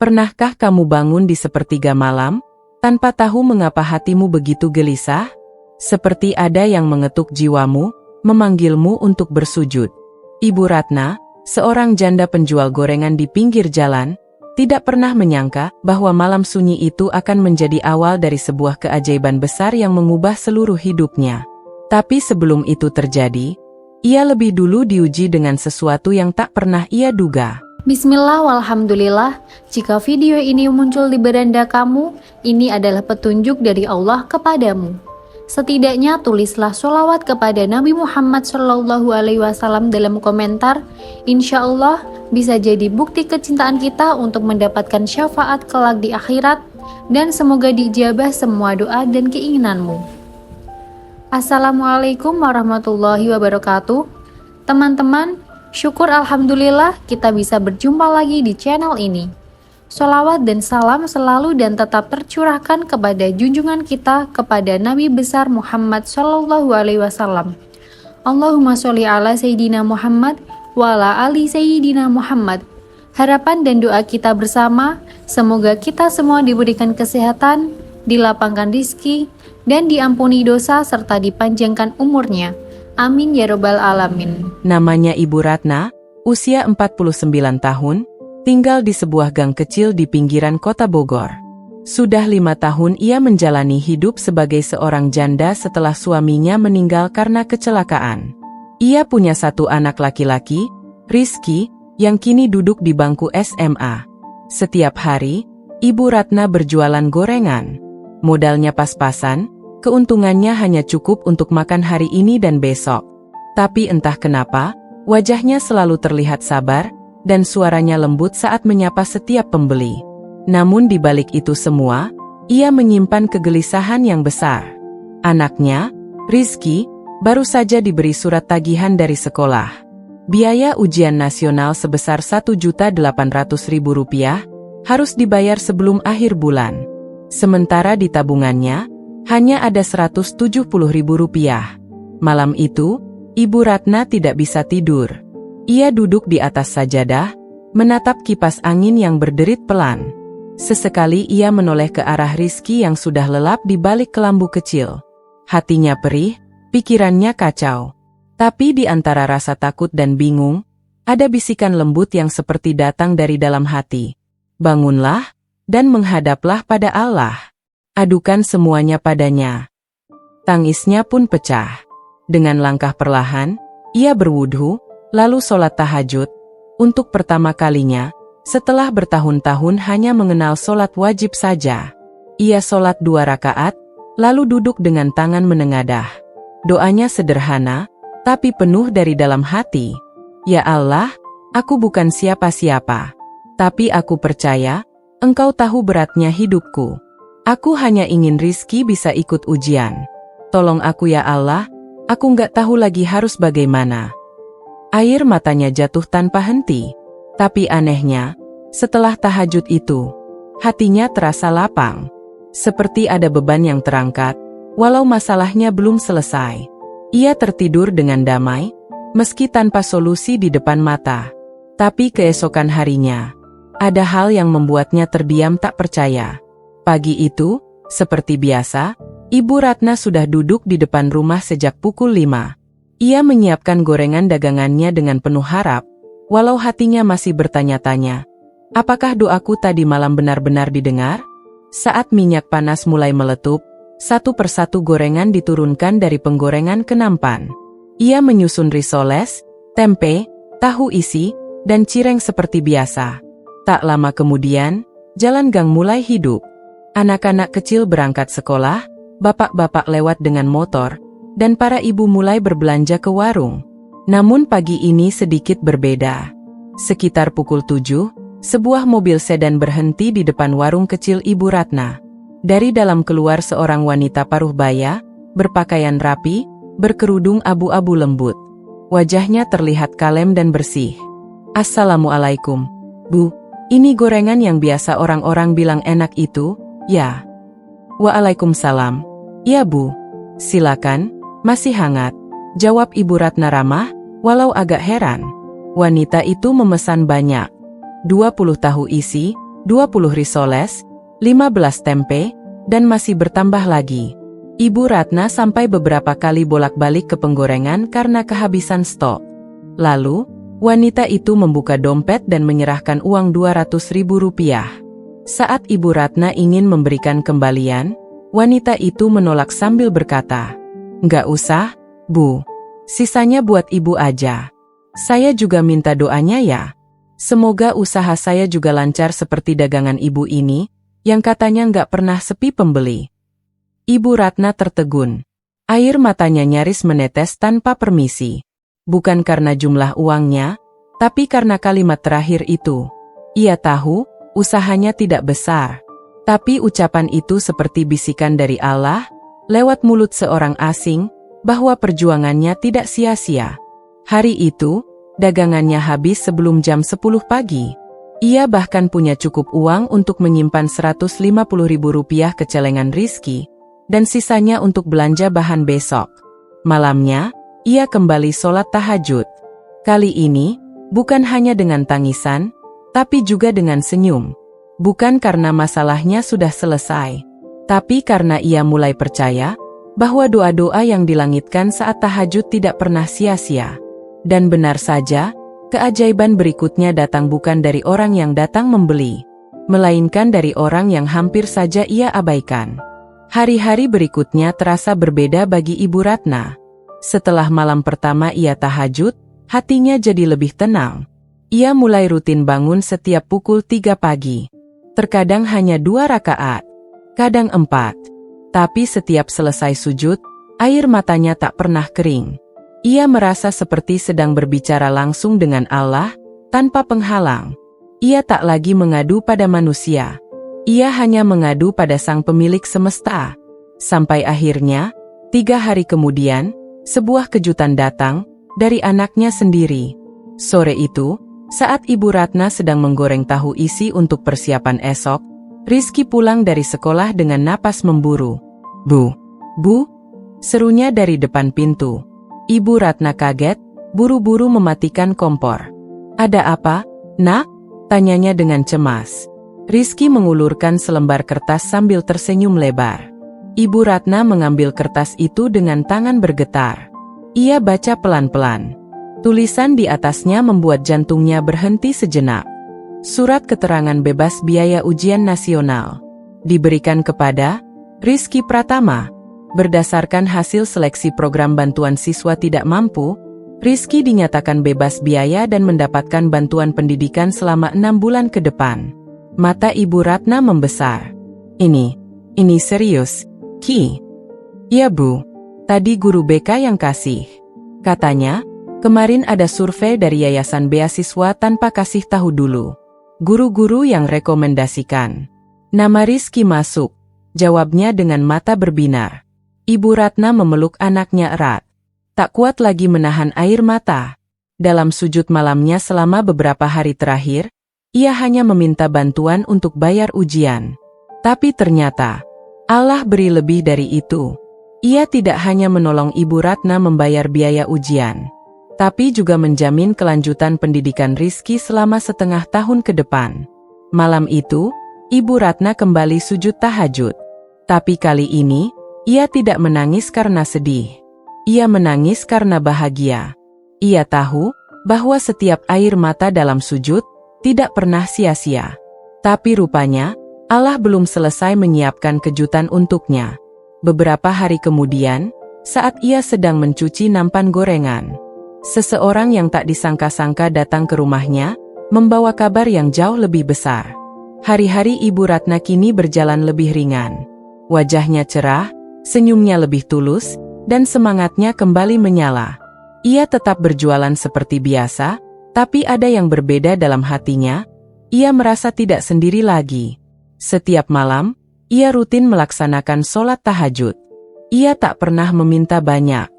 Pernahkah kamu bangun di sepertiga malam, tanpa tahu mengapa hatimu begitu gelisah? Seperti ada yang mengetuk jiwamu, memanggilmu untuk bersujud. Ibu Ratna, seorang janda penjual gorengan di pinggir jalan, tidak pernah menyangka bahwa malam sunyi itu akan menjadi awal dari sebuah keajaiban besar yang mengubah seluruh hidupnya. Tapi sebelum itu terjadi, ia lebih dulu diuji dengan sesuatu yang tak pernah ia duga. Bismillah walhamdulillah, jika video ini muncul di beranda kamu, ini adalah petunjuk dari Allah kepadamu. Setidaknya tulislah sholawat kepada Nabi Muhammad SAW dalam komentar. Insya Allah bisa jadi bukti kecintaan kita untuk mendapatkan syafaat kelak di akhirat, dan semoga diijabah semua doa dan keinginanmu. Assalamualaikum warahmatullahi wabarakatuh. Teman-teman, syukur alhamdulillah kita bisa berjumpa lagi di channel ini. Sholawat dan salam selalu dan tetap tercurahkan kepada junjungan kita, kepada Nabi besar Muhammad SAW. Allahumma sholli ala Sayyidina Muhammad wa ala ali Sayyidina Muhammad. Harapan dan doa kita bersama, semoga kita semua diberikan kesehatan, dilapangkan rizki, dan diampuni dosa serta dipanjangkan umurnya. Amin ya robbal alamin. Namanya Ibu Ratna, usia 49 tahun, tinggal di sebuah gang kecil di pinggiran kota Bogor. Sudah 5 tahun ia menjalani hidup sebagai seorang janda setelah suaminya meninggal karena kecelakaan. Ia punya 1 anak laki-laki, Rizky, yang kini duduk di bangku SMA. Setiap hari, Ibu Ratna berjualan gorengan. Modalnya pas-pasan, keuntungannya hanya cukup untuk makan hari ini dan besok. Tapi entah kenapa, wajahnya selalu terlihat sabar, dan suaranya lembut saat menyapa setiap pembeli. Namun di balik itu semua, ia menyimpan kegelisahan yang besar. Anaknya, Rizky, baru saja diberi surat tagihan dari sekolah. Biaya ujian nasional sebesar Rp1.800.000 harus dibayar sebelum akhir bulan. Sementara di tabungannya, hanya ada Rp170.000. Malam itu, Ibu Ratna tidak bisa tidur. Ia duduk di atas sajadah, menatap kipas angin yang berderit pelan. Sesekali ia menoleh ke arah Rizky yang sudah lelap di balik kelambu kecil. Hatinya perih, pikirannya kacau. Tapi di antara rasa takut dan bingung, ada bisikan lembut yang seperti datang dari dalam hati. Bangunlah, dan menghadaplah pada Allah. Adukan semuanya padanya. Tangisnya pun pecah. Dengan langkah perlahan, ia berwudhu, lalu sholat tahajud. Untuk pertama kalinya, setelah bertahun-tahun hanya mengenal sholat wajib saja. Ia sholat 2 rakaat, lalu duduk dengan tangan menengadah. Doanya sederhana, tapi penuh dari dalam hati. Ya Allah, aku bukan siapa-siapa. Tapi aku percaya, Engkau tahu beratnya hidupku. Aku hanya ingin Rizky bisa ikut ujian. Tolong aku ya Allah, aku nggak tahu lagi harus bagaimana. Air matanya jatuh tanpa henti. Tapi anehnya, setelah tahajud itu, hatinya terasa lapang. Seperti ada beban yang terangkat, walau masalahnya belum selesai. Ia tertidur dengan damai, meski tanpa solusi di depan mata. Tapi keesokan harinya, ada hal yang membuatnya terdiam tak percaya. Pagi itu, seperti biasa, Ibu Ratna sudah duduk di depan rumah sejak pukul 5. Ia menyiapkan gorengan dagangannya dengan penuh harap, walau hatinya masih bertanya-tanya, apakah doaku tadi malam benar-benar didengar? Saat minyak panas mulai meletup, satu persatu gorengan diturunkan dari penggorengan ke nampan. Ia menyusun risoles, tempe, tahu isi, dan cireng seperti biasa. Tak lama kemudian, jalan gang mulai hidup. Anak-anak kecil berangkat sekolah, bapak-bapak lewat dengan motor, dan para ibu mulai berbelanja ke warung. Namun pagi ini sedikit berbeda. Sekitar pukul 7, sebuah mobil sedan berhenti di depan warung kecil Ibu Ratna. Dari dalam keluar seorang wanita paruh baya, berpakaian rapi, berkerudung abu-abu lembut. Wajahnya terlihat kalem dan bersih. Assalamualaikum, Bu. Ini gorengan yang biasa orang-orang bilang enak itu, ya? Waalaikumsalam. Ya Bu. Silakan, masih hangat. Jawab Ibu Ratna ramah, walau agak heran. Wanita itu memesan banyak. 20 tahu isi, 20 risoles, 15 tempe, dan masih bertambah lagi. Ibu Ratna sampai beberapa kali bolak-balik ke penggorengan karena kehabisan stok. Lalu, wanita itu membuka dompet dan menyerahkan uang Rp200.000. Saat Ibu Ratna ingin memberikan kembalian, wanita itu menolak sambil berkata, "Nggak usah, Bu. Sisanya buat Ibu aja. Saya juga minta doanya ya. Semoga usaha saya juga lancar seperti dagangan Ibu ini, yang katanya nggak pernah sepi pembeli." Ibu Ratna tertegun. Air matanya nyaris menetes tanpa permisi. Bukan karena jumlah uangnya, tapi karena kalimat terakhir itu. Ia tahu, usahanya tidak besar. Tapi ucapan itu seperti bisikan dari Allah, lewat mulut seorang asing, bahwa perjuangannya tidak sia-sia. Hari itu, dagangannya habis sebelum jam 10 pagi. Ia bahkan punya cukup uang untuk menyimpan Rp150.000 ke celengan Rizky, dan sisanya untuk belanja bahan besok. Malamnya, ia kembali sholat tahajud. Kali ini, bukan hanya dengan tangisan, tapi juga dengan senyum. Bukan karena masalahnya sudah selesai, tapi karena ia mulai percaya bahwa doa-doa yang dilangitkan saat tahajud tidak pernah sia-sia. Dan benar saja, keajaiban berikutnya datang bukan dari orang yang datang membeli, melainkan dari orang yang hampir saja ia abaikan. Hari-hari berikutnya terasa berbeda bagi Ibu Ratna. Setelah malam pertama ia tahajud, hatinya jadi lebih tenang. Ia mulai rutin bangun setiap pukul 3 pagi. Terkadang hanya 2 rakaat, kadang 4. Tapi setiap selesai sujud, air matanya tak pernah kering. Ia merasa seperti sedang berbicara langsung dengan Allah, tanpa penghalang. Ia tak lagi mengadu pada manusia. Ia hanya mengadu pada Sang Pemilik semesta. Sampai akhirnya, 3 hari kemudian, sebuah kejutan datang dari anaknya sendiri. Sore itu, saat Ibu Ratna sedang menggoreng tahu isi untuk persiapan esok, Rizky pulang dari sekolah dengan napas memburu. Bu, serunya dari depan pintu. Ibu Ratna kaget, buru-buru mematikan kompor. Ada apa, Nak? Tanyanya dengan cemas. Rizky mengulurkan selembar kertas sambil tersenyum lebar. Ibu Ratna mengambil kertas itu dengan tangan bergetar. Ia baca pelan-pelan. Tulisan di atasnya membuat jantungnya berhenti sejenak. Surat keterangan bebas biaya ujian nasional. Diberikan kepada Rizky Pratama. Berdasarkan hasil seleksi program bantuan siswa tidak mampu, Rizky dinyatakan bebas biaya dan mendapatkan bantuan pendidikan selama 6 bulan ke depan. Mata Ibu Ratna membesar. Ini serius, Ki? Iya Bu, tadi guru BK yang kasih. Katanya, kemarin ada survei dari Yayasan Beasiswa tanpa kasih tahu dulu. Guru-guru yang rekomendasikan. Nama Rizky masuk, jawabnya dengan mata berbinar. Ibu Ratna memeluk anaknya erat. Tak kuat lagi menahan air mata. Dalam sujud malamnya selama beberapa hari terakhir, ia hanya meminta bantuan untuk bayar ujian. Tapi ternyata, Allah beri lebih dari itu. Ia tidak hanya menolong Ibu Ratna membayar biaya ujian, tapi juga menjamin kelanjutan pendidikan Rizky selama setengah tahun ke depan. Malam itu, Ibu Ratna kembali sujud tahajud. Tapi kali ini, ia tidak menangis karena sedih. Ia menangis karena bahagia. Ia tahu bahwa setiap air mata dalam sujud tidak pernah sia-sia. Tapi rupanya, Allah belum selesai menyiapkan kejutan untuknya. Beberapa hari kemudian, saat ia sedang mencuci nampan gorengan, seseorang yang tak disangka-sangka datang ke rumahnya, membawa kabar yang jauh lebih besar. Hari-hari Ibu Ratna kini berjalan lebih ringan. Wajahnya cerah, senyumnya lebih tulus, dan semangatnya kembali menyala. Ia tetap berjualan seperti biasa, tapi ada yang berbeda dalam hatinya. Ia merasa tidak sendiri lagi. Setiap malam, ia rutin melaksanakan sholat tahajud. Ia tak pernah meminta banyak.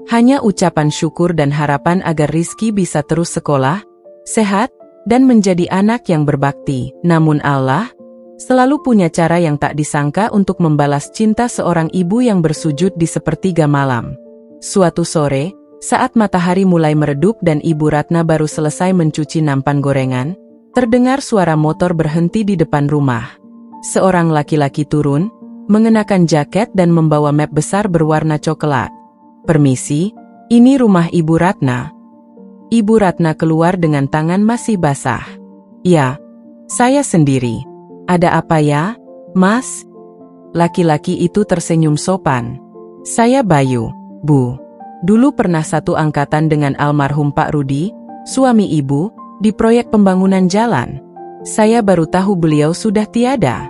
Hanya ucapan syukur dan harapan agar Rizky bisa terus sekolah, sehat, dan menjadi anak yang berbakti. Namun Allah selalu punya cara yang tak disangka untuk membalas cinta seorang ibu yang bersujud di sepertiga malam. Suatu sore, saat matahari mulai meredup dan Ibu Ratna baru selesai mencuci nampan gorengan, terdengar suara motor berhenti di depan rumah. Seorang laki-laki turun, mengenakan jaket dan membawa map besar berwarna coklat. "Permisi, ini rumah Ibu Ratna." Ibu Ratna keluar dengan tangan masih basah. "Ya, saya sendiri. Ada apa ya, Mas?" Laki-laki itu tersenyum sopan. "Saya Bayu, Bu. Dulu pernah satu angkatan dengan almarhum Pak Rudi, suami Ibu, di proyek pembangunan jalan. Saya baru tahu beliau sudah tiada."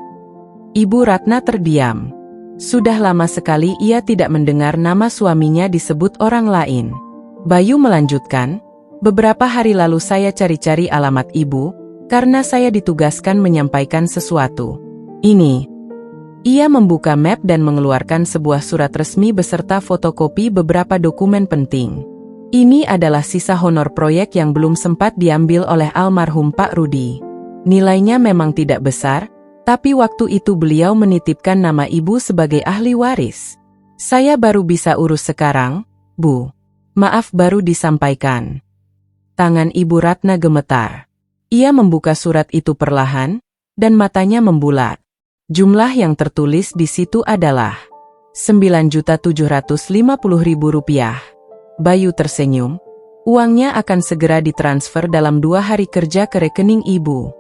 Ibu Ratna terdiam. Sudah lama sekali ia tidak mendengar nama suaminya disebut orang lain. Bayu melanjutkan, "Beberapa hari lalu saya cari-cari alamat Ibu, karena saya ditugaskan menyampaikan sesuatu. Ini." Ia membuka map dan mengeluarkan sebuah surat resmi beserta fotokopi beberapa dokumen penting. Ini adalah sisa honor proyek yang belum sempat diambil oleh almarhum Pak Rudi. Nilainya memang tidak besar, tapi waktu itu beliau menitipkan nama Ibu sebagai ahli waris. "Saya baru bisa urus sekarang, Bu. Maaf baru disampaikan." Tangan Ibu Ratna gemetar. Ia membuka surat itu perlahan, dan matanya membulat. Jumlah yang tertulis di situ adalah Rp9.750.000. Bayu tersenyum. Uangnya akan segera ditransfer dalam 2 hari kerja ke rekening Ibu.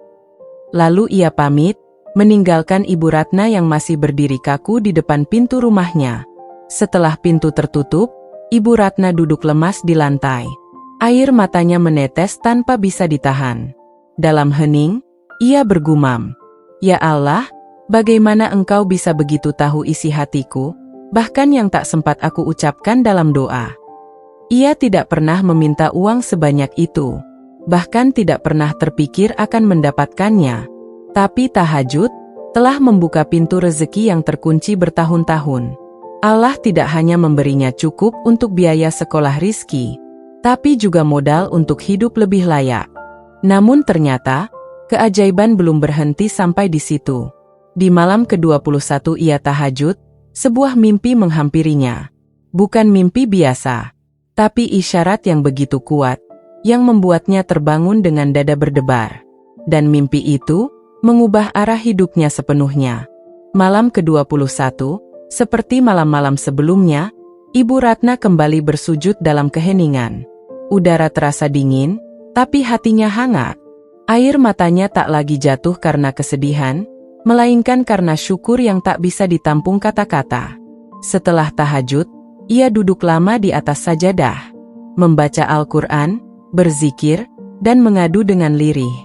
Lalu ia pamit, meninggalkan Ibu Ratna yang masih berdiri kaku di depan pintu rumahnya. Setelah pintu tertutup, Ibu Ratna duduk lemas di lantai. Air matanya menetes tanpa bisa ditahan. Dalam hening, ia bergumam, "Ya Allah, bagaimana Engkau bisa begitu tahu isi hatiku, bahkan yang tak sempat aku ucapkan dalam doa." Ia tidak pernah meminta uang sebanyak itu, bahkan tidak pernah terpikir akan mendapatkannya. Tapi tahajud telah membuka pintu rezeki yang terkunci bertahun-tahun. Allah tidak hanya memberinya cukup untuk biaya sekolah Rizky, tapi juga modal untuk hidup lebih layak. Namun ternyata, keajaiban belum berhenti sampai di situ. Di malam ke-21 ia tahajud, sebuah mimpi menghampirinya. Bukan mimpi biasa, tapi isyarat yang begitu kuat, yang membuatnya terbangun dengan dada berdebar. Dan mimpi itu mengubah arah hidupnya sepenuhnya. Malam ke-21, seperti malam-malam sebelumnya, Ibu Ratna kembali bersujud dalam keheningan. Udara terasa dingin, tapi hatinya hangat. Air matanya tak lagi jatuh karena kesedihan, melainkan karena syukur yang tak bisa ditampung kata-kata. Setelah tahajud, ia duduk lama di atas sajadah, membaca Al-Quran, berzikir, dan mengadu dengan lirih.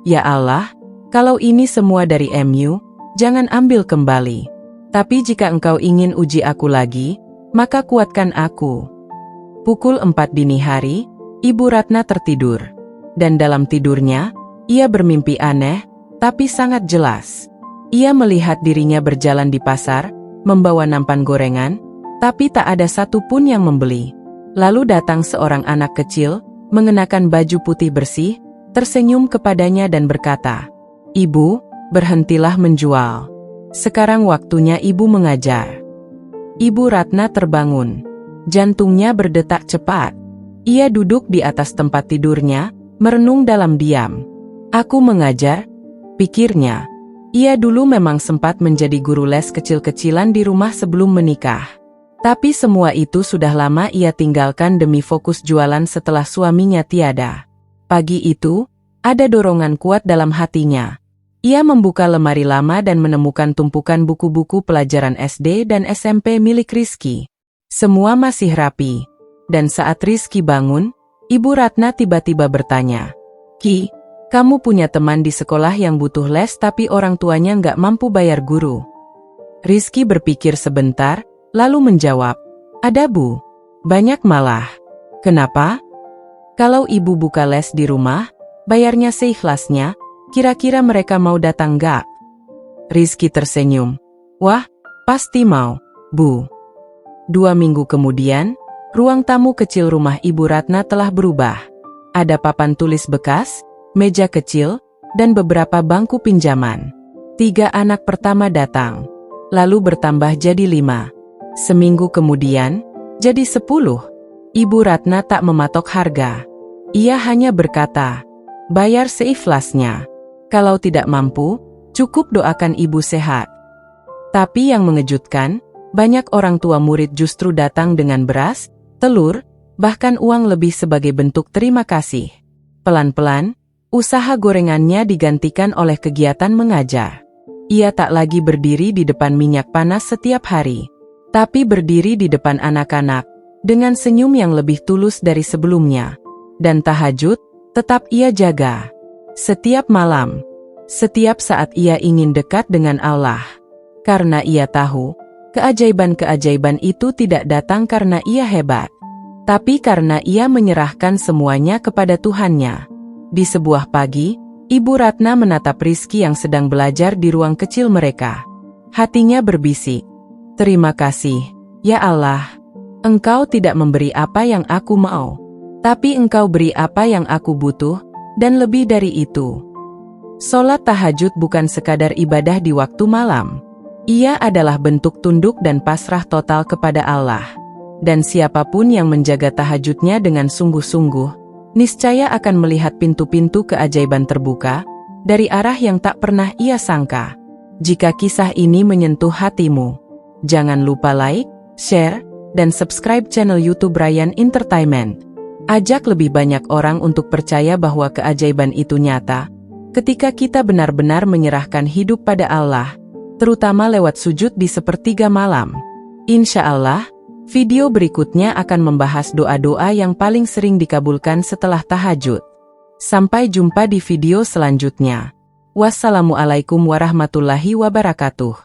"Ya Allah, kalau ini semua dari MU, jangan ambil kembali. Tapi jika Engkau ingin uji aku lagi, maka kuatkan aku." Pukul 4 dini hari, Ibu Ratna tertidur. Dan dalam tidurnya, ia bermimpi aneh, tapi sangat jelas. Ia melihat dirinya berjalan di pasar, membawa nampan gorengan, tapi tak ada satupun yang membeli. Lalu datang seorang anak kecil, mengenakan baju putih bersih, tersenyum kepadanya dan berkata, "Ibu, berhentilah menjual. Sekarang waktunya Ibu mengajar." Ibu Ratna terbangun. Jantungnya berdetak cepat. Ia duduk di atas tempat tidurnya, merenung dalam diam. "Aku mengajar," pikirnya. Ia dulu memang sempat menjadi guru les kecil-kecilan di rumah sebelum menikah. Tapi semua itu sudah lama ia tinggalkan demi fokus jualan setelah suaminya tiada. Pagi itu, ada dorongan kuat dalam hatinya. Ia membuka lemari lama dan menemukan tumpukan buku-buku pelajaran SD dan SMP milik Rizky. Semua masih rapi. Dan saat Rizky bangun, Ibu Ratna tiba-tiba bertanya, "Ki, kamu punya teman di sekolah yang butuh les tapi orang tuanya nggak mampu bayar guru?" Rizky berpikir sebentar, lalu menjawab, "Ada Bu. Banyak malah." "Kenapa?" "Kalau Ibu buka les di rumah, bayarnya seikhlasnya, kira-kira mereka mau datang nggak?" Rizky tersenyum. "Wah, pasti mau, Bu." 2 minggu kemudian, ruang tamu kecil rumah Ibu Ratna telah berubah. Ada papan tulis bekas, meja kecil, dan beberapa bangku pinjaman. 3 anak pertama datang, lalu bertambah jadi 5. Seminggu kemudian, jadi 10. Ibu Ratna tak mematok harga. Ia hanya berkata, bayar seikhlasnya. Kalau tidak mampu, cukup doakan ibu sehat. Tapi yang mengejutkan, banyak orang tua murid justru datang dengan beras, telur, bahkan uang lebih sebagai bentuk terima kasih. Pelan-pelan, usaha gorengannya digantikan oleh kegiatan mengajar. Ia tak lagi berdiri di depan minyak panas setiap hari, tapi berdiri di depan anak-anak, dengan senyum yang lebih tulus dari sebelumnya. Dan tahajud, tetap ia jaga. Setiap malam, setiap saat ia ingin dekat dengan Allah. Karena ia tahu, keajaiban-keajaiban itu tidak datang karena ia hebat, tapi karena ia menyerahkan semuanya kepada Tuhannya. Di sebuah pagi, Ibu Ratna menatap Rizky yang sedang belajar di ruang kecil mereka. Hatinya berbisik, "Terima kasih, ya Allah. Engkau tidak memberi apa yang aku mau, tapi Engkau beri apa yang aku butuh, dan lebih dari itu." Sholat tahajud bukan sekadar ibadah di waktu malam. Ia adalah bentuk tunduk dan pasrah total kepada Allah. Dan siapapun yang menjaga tahajudnya dengan sungguh-sungguh, niscaya akan melihat pintu-pintu keajaiban terbuka dari arah yang tak pernah ia sangka. Jika kisah ini menyentuh hatimu, jangan lupa like, share, dan subscribe channel YouTube Ryan Entertainment. Ajak lebih banyak orang untuk percaya bahwa keajaiban itu nyata ketika kita benar-benar menyerahkan hidup pada Allah, terutama lewat sujud di sepertiga malam. Insya Allah, video berikutnya akan membahas doa-doa yang paling sering dikabulkan setelah tahajud. Sampai jumpa di video selanjutnya. Wassalamualaikum warahmatullahi wabarakatuh.